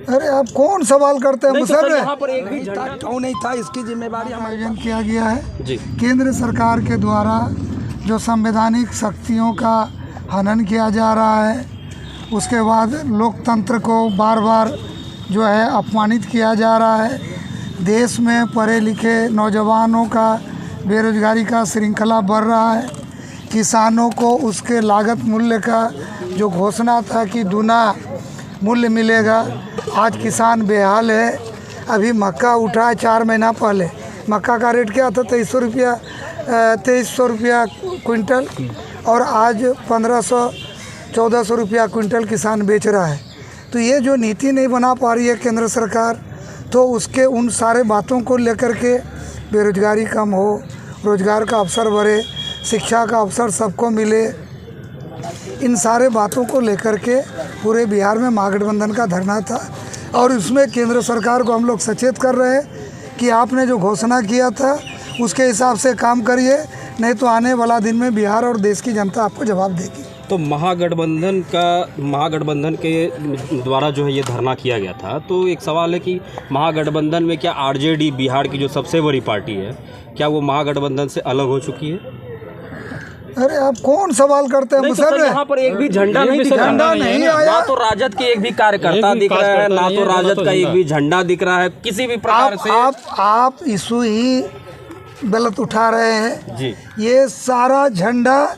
अरे आप कौन सवाल करते हैं मुझसे? यहाँ पर एक भी झंडा क्यों नहीं था, इसकी जिम्मेवारी आयोजन किया गया है जी। केंद्र सरकार के द्वारा जो संवैधानिक शक्तियों का हनन किया जा रहा है, उसके बाद लोकतंत्र को बार बार जो है अपमानित किया जा रहा है। देश में पढ़े लिखे नौजवानों का बेरोजगारी का श्रृंखला बढ़ रहा है। किसानों को उसके लागत मूल्य का जो घोषणा था कि दूना मूल्य मिलेगा, आज किसान बेहाल है। अभी मक्का उठा है 4 महीना पहले, मक्का का रेट क्या था? 2300 रुपया क्विंटल, और आज 1500-1400 रुपया क्विंटल किसान बेच रहा है। तो ये जो नीति नहीं बना पा रही है केंद्र सरकार, तो उसके उन सारे बातों को लेकर के बेरोजगारी कम हो, रोजगार का अवसर बढ़े, शिक्षा का अवसर सबको मिले, इन सारे बातों को लेकर के पूरे बिहार में महागठबंधन का धरना था। और उसमें केंद्र सरकार को हम लोग सचेत कर रहे हैं कि आपने जो घोषणा किया था उसके हिसाब से काम करिए, नहीं तो आने वाला दिन में बिहार और देश की जनता आपको जवाब देगी। तो महागठबंधन के द्वारा जो है ये धरना किया गया था, तो एक सवाल है कि महागठबंधन में क्या आरजेडी बिहार की जो सबसे बड़ी पार्टी है, क्या वो महागठबंधन से अलग हो चुकी है? अरे आप कौन सवाल करते हैं मुझसे? यहाँ पर एक भी झंडा नहीं दिख रहा, झंडा नहीं आया, ना तो राजद के एक भी कार्यकर्ता दिख रहा है, ना तो राजद का एक भी झंडा दिख रहा है किसी भी प्रकार से। आप इशू ही गलत उठा रहे हैं जी। ये सारा झंडा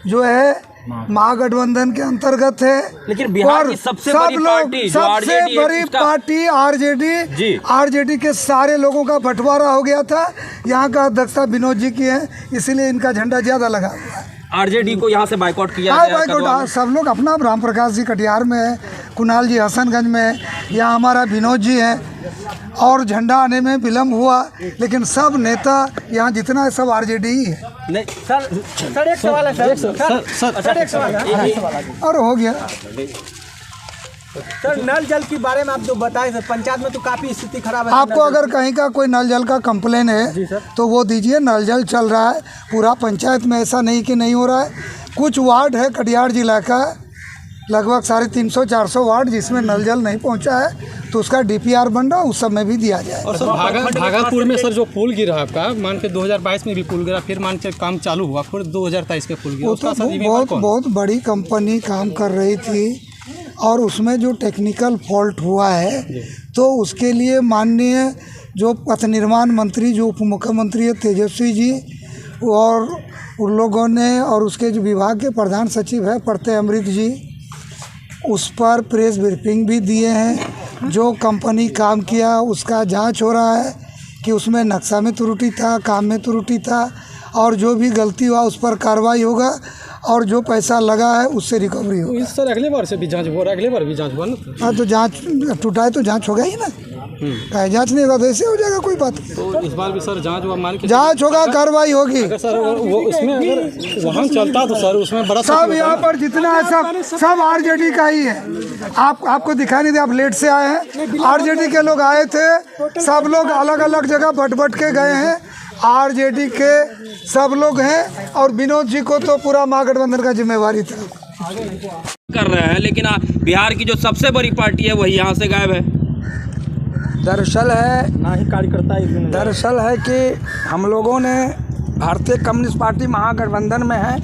जो है महागठबंधन के अंतर्गत है, लेकिन बिहार की सबसे बड़ी पार्टी जो सबसे बड़ी पार्टी आरजेडी के सारे लोगों का बंटवारा हो गया था। यहाँ का अध्यक्षता विनोद जी की है, इसीलिए इनका झंडा ज्यादा लगा हुआ है। आरजेडी को यहाँ से बाइकआउट किया गया। बाइकआउट सब लोग अपना, राम प्रकाश जी कटिहार में है, कुणाल जी हसनगंज में है, यहाँ हमारा विनोद जी है, और झंडा आने में विलम्ब हुआ, लेकिन सब नेता यहाँ जितना है सब आरजेडी ही है। नहीं सर एक सवाल है सर एक सवाल है और हो गया। सर नल जल के बारे में आप जो बताए सर, पंचायत में तो काफी स्थिति खराब है। आपको अगर कहीं का कोई नल जल का कंप्लेन है तो वो दीजिए, नल जल चल रहा है पूरा पंचायत में, ऐसा नहीं कि नहीं हो रहा है। कुछ वार्ड है कटिहार जिला का लगभग 350-400 वार्ड जिसमें नल जल नहीं पहुंचा है, तो उसका डीपीआर बन रहा है, उस सब में भी दिया जाए। और सर भागलपुर में सर जो पुल गिरा आपका, मान के 2022 में भी पुल गिरा, फिर मान के काम चालू हुआ, फिर 2023 में पुल गिरा, उसका तो बहुत बड़ी कंपनी काम कर रही थी, और उसमें जो टेक्निकल फॉल्ट हुआ है तो उसके लिए माननीय जो पथ निर्माण मंत्री जो उप मुख्यमंत्री है तेजस्वी जी और उन लोगों ने, और उसके जो विभाग के प्रधान सचिव है प्रत्यय अमृत जी, उस पर प्रेस ब्रीफिंग भी दिए हैं। जो कंपनी काम किया उसका जांच हो रहा है कि उसमें नक्शा में त्रुटि था, काम में त्रुटि था, और जो भी गलती हुआ उस पर कार्रवाई होगा, और जो पैसा लगा है उससे रिकवरी होगी। सर अगले बार से भी जांच हो रहा है, अगले बार भी जांच हुआ ना? हाँ, तो जांच टूटा है तो जांच होगा ही ना, जांच नहीं होगा तो ऐसे हो जाएगा, कोई बात नहीं। तो इस बार भी सर जांच हुआ, मान के जांच होगा, कार्रवाई होगी। अगर सर वो उसमें अगर वाहन चलता तो सर उसमें बड़ा सब यहाँ पर जितना है सब आरजेडी का ही है। आपको दिखाई नहीं दे, आप लेट से आए हैं, आरजेडी के लोग आए थे, सब लोग अलग अलग जगह बट के गए हैं, आरजेडी के सब लोग हैं, और विनोद जी को तो पूरा महागठबंधन का जिम्मेवारी था कर रहे हैं, लेकिन बिहार की जो सबसे बड़ी पार्टी है वही यहाँ से गायब है। दरअसल है ना ही कार्यकर्ता, दरअसल है कि हम लोगों ने भारतीय कम्युनिस्ट पार्टी महागठबंधन में है,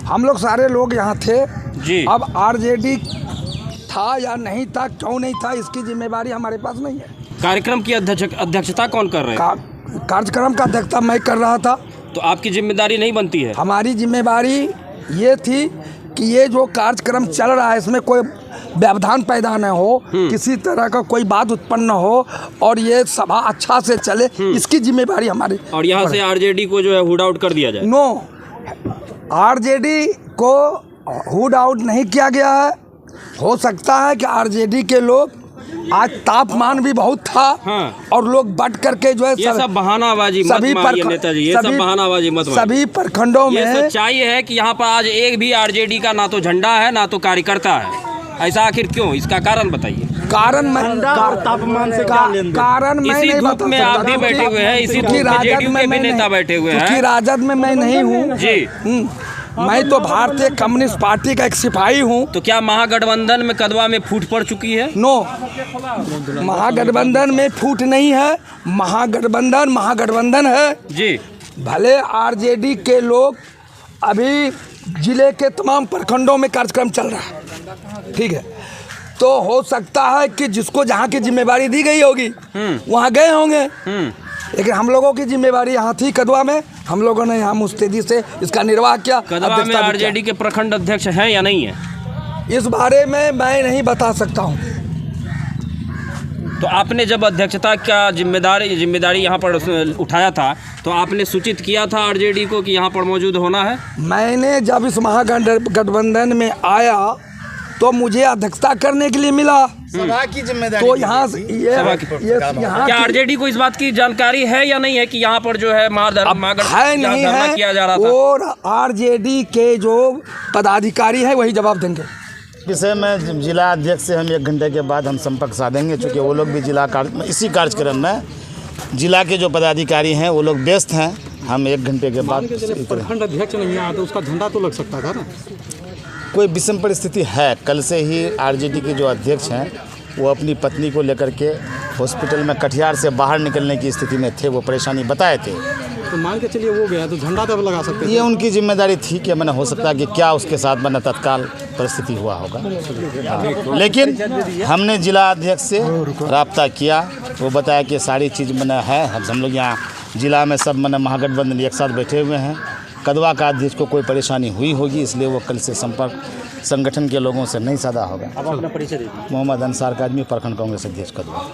हम लोग सारे लोग यहाँ थे जी। अब आरजेडी था या नहीं था, क्यों नहीं था, इसकी जिम्मेवारी हमारे पास नहीं है। कार्यक्रम की अध्यक्षता कौन कर रहे हैं? कार्यक्रम का अध्यक्षता मैं कर रहा था। तो आपकी जिम्मेदारी नहीं बनती है? हमारी जिम्मेवारी ये थी कि ये जो कार्यक्रम चल रहा है इसमें कोई व्यवधान पैदा न हो, किसी तरह का कोई बात उत्पन्न न हो, और ये सभा अच्छा से चले, इसकी जिम्मेवारी हमारी। और यहाँ से आरजेडी को जो है हुड आउट कर दिया जाए? नो, आरजेडी को हुड आउट नहीं किया गया है। हो सकता है कि आरजेडी के लोग, आज तापमान भी बहुत था, और लोग बट करके जो है ये सब बहानाबाजी मत मारिए नेताजी, ये सब बहानाबाजी मत मारिए। सभी प्रखंडों में ये सच्चाई है कि यहाँ पर आज एक भी आरजेडी का ना तो झंडा है ना तो कार्यकर्ता है। ऐसा आखिर क्यों? इसका कारण बताइए। कारण तापमान से क्या लेन देन? कारण मैं इसी नहीं धूप बता में सकता, आप भी बैठे हुए हैं, इसी धूप में जेडीयू के भी नेता बैठे हुए हैं। राजद में मैं नहीं हूँ जी। मैं तो भारतीय कम्युनिस्ट पार्टी का एक सिपाही हूँ। तो क्या महागठबंधन में कदवा में फूट पड़ चुकी है? नो, महागठबंधन में फूट नहीं है। महागठबंधन है जी। भले आरजेडी के लोग अभी जिले के तमाम प्रखंडों में कार्यक्रम चल रहा है, ठीक है, तो हो सकता है कि जिसको जहाँ की जिम्मेवारी दी गई होगी वहाँ गए होंगे, लेकिन हम लोगों की जिम्मेवारी यहाँ थी कदवा में, हम लोगों ने यहाँ मुस्तैदी से इसका निर्वाह किया। कदवा में आरजेडी के प्रखंड अध्यक्ष हैं या नहीं है? इस बारे में मैं नहीं बता सकता हूँ। तो आपने जब अध्यक्षता का जिम्मेदारी यहाँ पर उठाया था तो आपने सूचित किया था आरजेडी को कि यहाँ पर मौजूद होना है? मैंने जब इस महागठबंधन में आया तो मुझे अध्यक्षता करने के लिए मिला, सभा की जिम्मेदारी तो यहाँ क्या आरजेडी को इस बात की जानकारी है या नहीं है कि यहाँ पर जो है है नहीं है किया जा रहा था? और आरजेडी के जो पदाधिकारी है वही जवाब देंगे। विषय में जिला अध्यक्ष से हम 1 घंटे के बाद हम संपर्क साधेंगे, चूँकि वो लोग भी इसी कार्यक्रम में जिला के जो पदाधिकारी हैं वो लोग व्यस्त हैं। हम 1 घंटे के बाद प्रखंड अध्यक्ष नहीं आया तो उसका झंडा तो लग सकता था ना। कोई विषम परिस्थिति है। कल से ही आरजेडी के जो अध्यक्ष हैं वो अपनी पत्नी को लेकर के हॉस्पिटल में कटिहार से बाहर निकलने की स्थिति में थे, वो परेशानी बताए थे। तो मान के चलिए वो गया तो झंडा तब लगा सकते थे। ये उनकी जिम्मेदारी थी कि मैंने हो सकता है कि क्या उसके साथ मैंने तत्काल परिस्थिति हुआ होगा, लेकिन हमने जिला अध्यक्ष से राब्ता किया, वो बताया कि सारी चीज़ मैंने है। हम लोग यहाँ जिला में सब मैंने महागठबंधन एक साथ बैठे हुए हैं। कदवा का अध्यक्ष को कोई परेशानी हुई होगी इसलिए वो कल से संपर्क संगठन के लोगों से नहीं साधा होगा। आप अपना परिचय दीजिए। मोहम्मद अंसार काजमी, प्रखंड कांग्रेस अध्यक्ष कदवा।